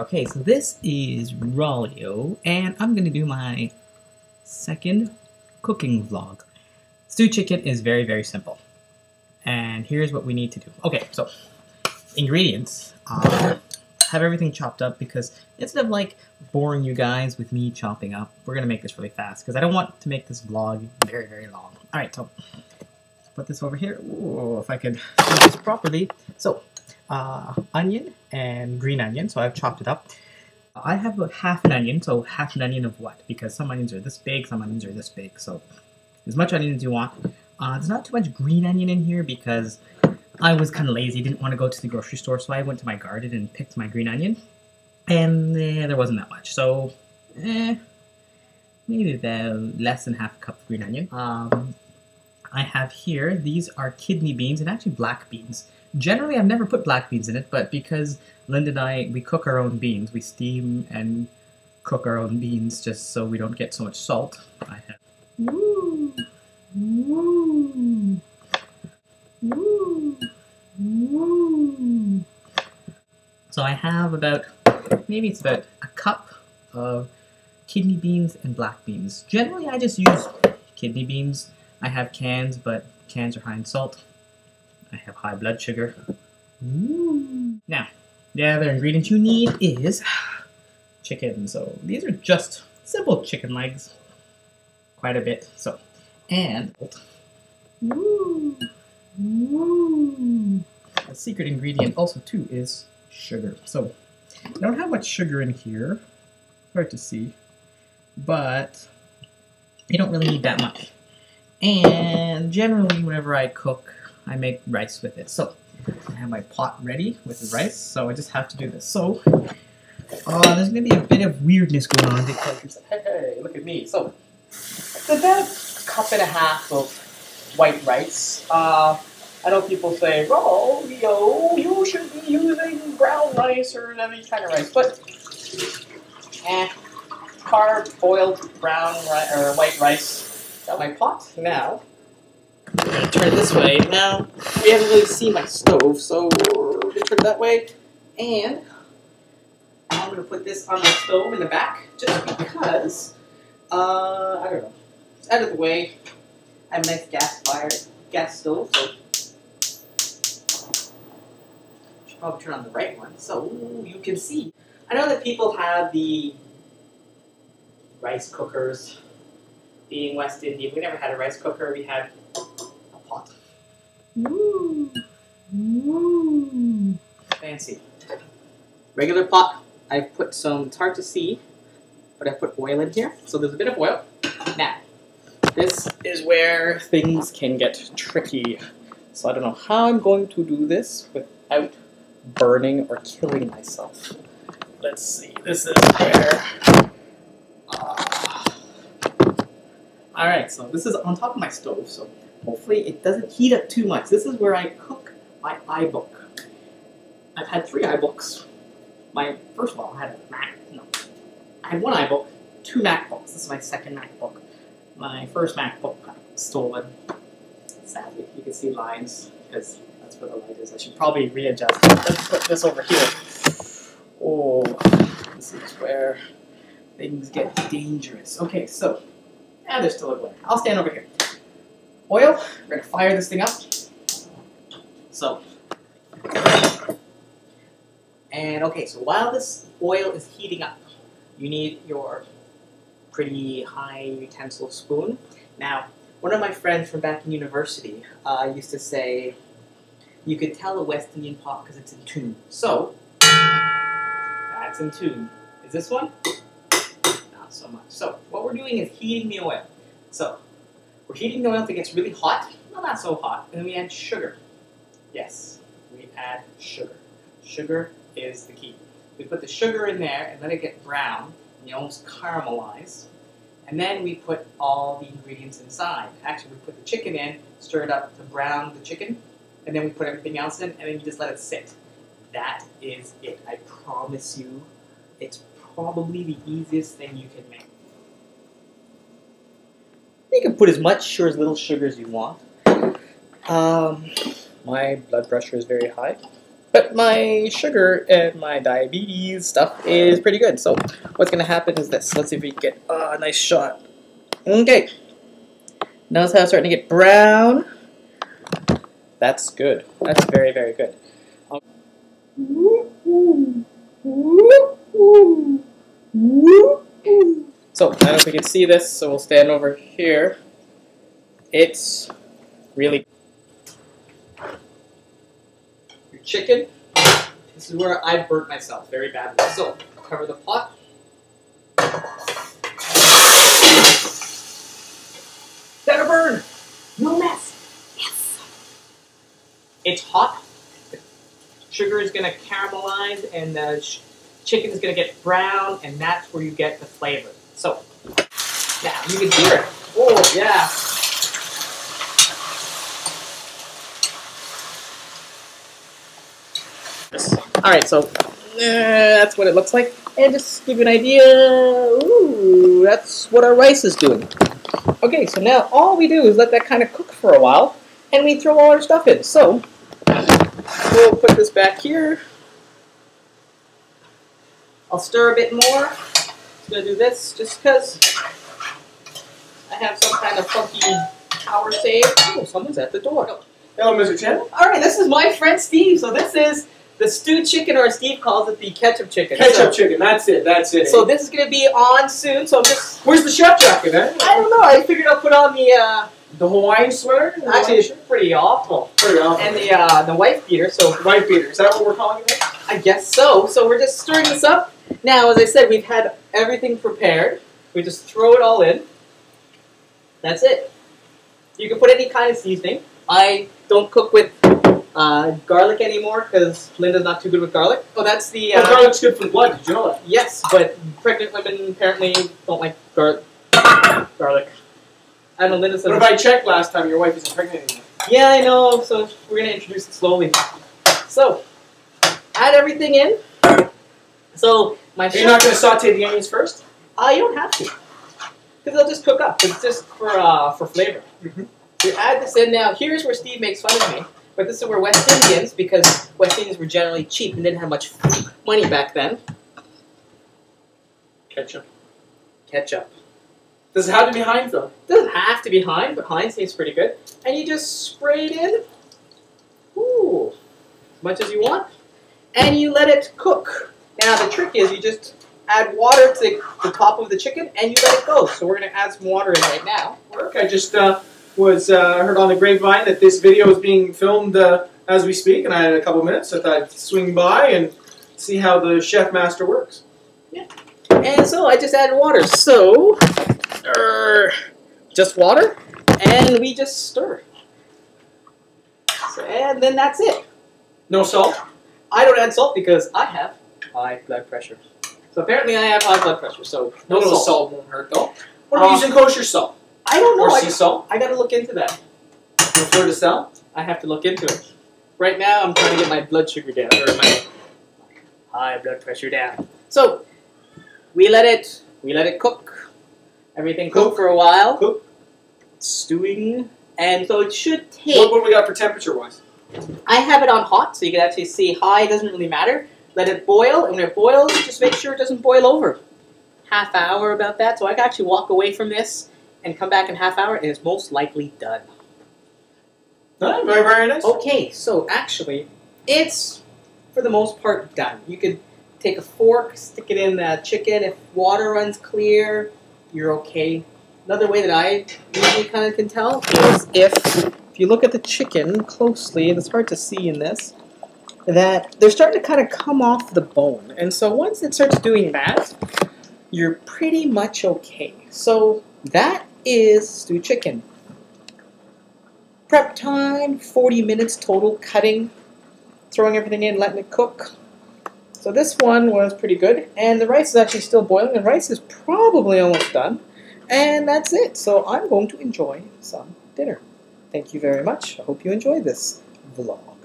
Okay, so this is Rawlio, and I'm gonna do my second cooking vlog. Stewed chicken is very, very simple. And here's what we need to do. Okay, so ingredients. Have everything chopped up because instead of like boring you guys with me chopping up, we're gonna make this really fast because I don't want to make this vlog very, very long. All right, so put this over here. Ooh, if I could do this properly. So, onion and green onion. So I've chopped it up. I have a half an onion. So half an onion of what? Because some onions are this big, some onions are this big. So as much onion as you want. There's not too much green onion in here because I was kind of lazy, didn't want to go to the grocery store, so I went to my garden and picked my green onion, and there wasn't that much, so maybe about less than half a cup of green onion. I have here, these are kidney beans and actually black beans. Generally, I've never put black beans in it, but because Linda and I, we cook our own beans, we steam and cook our own beans just so we don't get so much salt. I have... Woo! Woo! Woo! Woo! So I have about, maybe it's about a cup of kidney beans and black beans. Generally I just use kidney beans. I have cans, but cans are high in salt. I have high blood sugar. Woo! Now, the other ingredient you need is chicken. So these are just simple chicken legs. Quite a bit. So, and woo! Woo! The secret ingredient also too is sugar. So I don't have much sugar in here. Hard to see. But you don't really need that much. And generally whenever I cook, I make rice with it. So I have my pot ready with the rice, so I just have to do this. So there's gonna be a bit of weirdness going on because hey, look at me. So it's about a cup and a half of white rice. I know people say, Rawlio, you should be using brown rice or any kind of rice, but carb, boiled brown or white rice. Got my pot now. I'm gonna turn it this way. Now we haven't really seen my stove, so we're gonna turn it that way. And I'm gonna put this on the stove in the back just because I don't know. It's out of the way. I have a nice gas stove, so should probably turn on the right one so you can see. I know that people have the rice cookers. Being West Indian, we never had a rice cooker. We had a pot. Woo! Woo! Fancy. Regular pot. I've put some. It's hard to see, but I put oil in here, so there's a bit of oil. Now, this is where things can get tricky. So I don't know how I'm going to do this without burning or killing myself. Let's see. This is where... Alright, so this is on top of my stove, so hopefully it doesn't heat up too much. This is where I cook my iBook. I've had 3 iBooks. First of all, I had one iBook, 2 MacBooks. This is my second MacBook. My first MacBook got stolen. Sadly, you can see lines because that's where the light is. I should probably readjust. Let's put this over here. Oh, this is where things get dangerous. Okay, so, there's still a glare. I'll stand over here. Oil, we're gonna fire this thing up. So, and okay, so while this oil is heating up, you need your pretty high utensil spoon. Now, one of my friends from back in university used to say, you could tell a West Indian pot because it's in tune. So, that's in tune. Is this one? Not so much. So, what we're doing is heating the oil. So, we're heating the oil until it gets really hot. Well, not so hot. And then we add sugar. Yes, we add sugar. Sugar is the key. We put the sugar in there and let it get brown. And almost caramelize. And then we put all the ingredients inside. Actually, we put the chicken in, stir it up to brown the chicken, and then we put everything else in, and then you just let it sit. That is it. I promise you, it's probably the easiest thing you can make. You can put as much or as little sugar as you want. My blood pressure is very high. But my sugar and my diabetes stuff is pretty good. So what's going to happen is this. Let's see if we can get a nice shot. Okay. Notice how it's starting to get brown. That's good. That's very, very good. So, I don't know if we can see this, so we'll stand over here. It's really... Your chicken, this is where I burnt myself very badly. So, cover the pot. Better burn! No mess! Yes! It's hot. The sugar is going to caramelize and the chicken is going to get brown, and that's where you get the flavor. So, now you can hear it. Oh, yeah. Alright, so that's what it looks like. And just to give you an idea, ooh, that's what our rice is doing. Okay, so now all we do is let that kind of cook for a while, and we throw all our stuff in. So, we'll put this back here. I'll stir a bit more. I'm going to do this just because I have some kind of funky power save. Oh, someone's at the door. Hello, Mr. Chen. Alright, this is my friend Steve. So this is the stewed chicken, or Steve calls it the ketchup chicken. Ketchup chicken, that's it, that's it. So this is going to be on soon, so I'm just... Where's the chef jacket, eh? I don't know, I figured I'll put on the... The Hawaiian sweater? Actually, it's pretty awful. Pretty awful. And the wife beater, so... Wife beater, is that what we're calling it? I guess so. So we're just stirring this up. Now, as I said, we've had everything prepared. We just throw it all in. That's it. You can put any kind of seasoning. I don't cook with garlic anymore because Linda's not too good with garlic. Oh, that's the... garlic's good for the blood, did you know that? Yes, but pregnant women apparently don't like garlic. I don't know, Linda said... What if I checked last time your wife isn't pregnant anymore? Yeah, I know, so we're going to introduce it slowly. So, add everything in. So, my... You're not going to saute the onions first? You don't have to. Because they'll just cook up. It's just for flavor. Mm-hmm. So you add this in now. Here's where Steve makes fun of me. But this is where West Indians, because West Indians were generally cheap and didn't have much money back then. Ketchup. Ketchup. Does it have to be Heinz, though? Doesn't have to be Heinz, but Heinz tastes pretty good. And you just spray it in. Ooh. As much as you want. And you let it cook. Now the trick is you just add water to the top of the chicken and you let it go. So we're going to add some water in right now. I just heard on the grapevine that this video is being filmed as we speak, and I had a couple minutes, so I thought I'd swing by and see how the chef master works. Yeah. And so I just added water. So, just water, and we just stir. So, and then that's it. No salt? I don't add salt because I have high blood pressure. So apparently I have high blood pressure, so no little salt. Salt won't hurt, though. What are we using kosher salt? I don't know. Or sea salt? I got to look into that. The fleur de sel? I have to look into it. Right now, I'm trying to get my blood sugar down, or my high blood pressure down. So we let it cook. Everything cook for a while. Cook. Stewing, and so it should take. What do we got for temperature-wise? I have it on hot, so you can actually see high. Doesn't really matter. Let it boil, and when it boils, just make sure it doesn't boil over. Half hour about that, so I can actually walk away from this and come back in half hour, and it's most likely done. Oh, very, very nice. Okay, so actually, it's, for the most part, done. You could take a fork, stick it in the chicken. If water runs clear, you're okay. Another way that I usually kind of can tell is if you look at the chicken closely, and it's hard to see in this, that they're starting to kind of come off the bone. And so once it starts doing that, you're pretty much okay. So that is stewed chicken. Prep time, 40 minutes total, cutting, throwing everything in, letting it cook. So this one was pretty good, and the rice is actually still boiling. The rice is probably almost done, and that's it. So I'm going to enjoy some dinner. Thank you very much. I hope you enjoyed this vlog.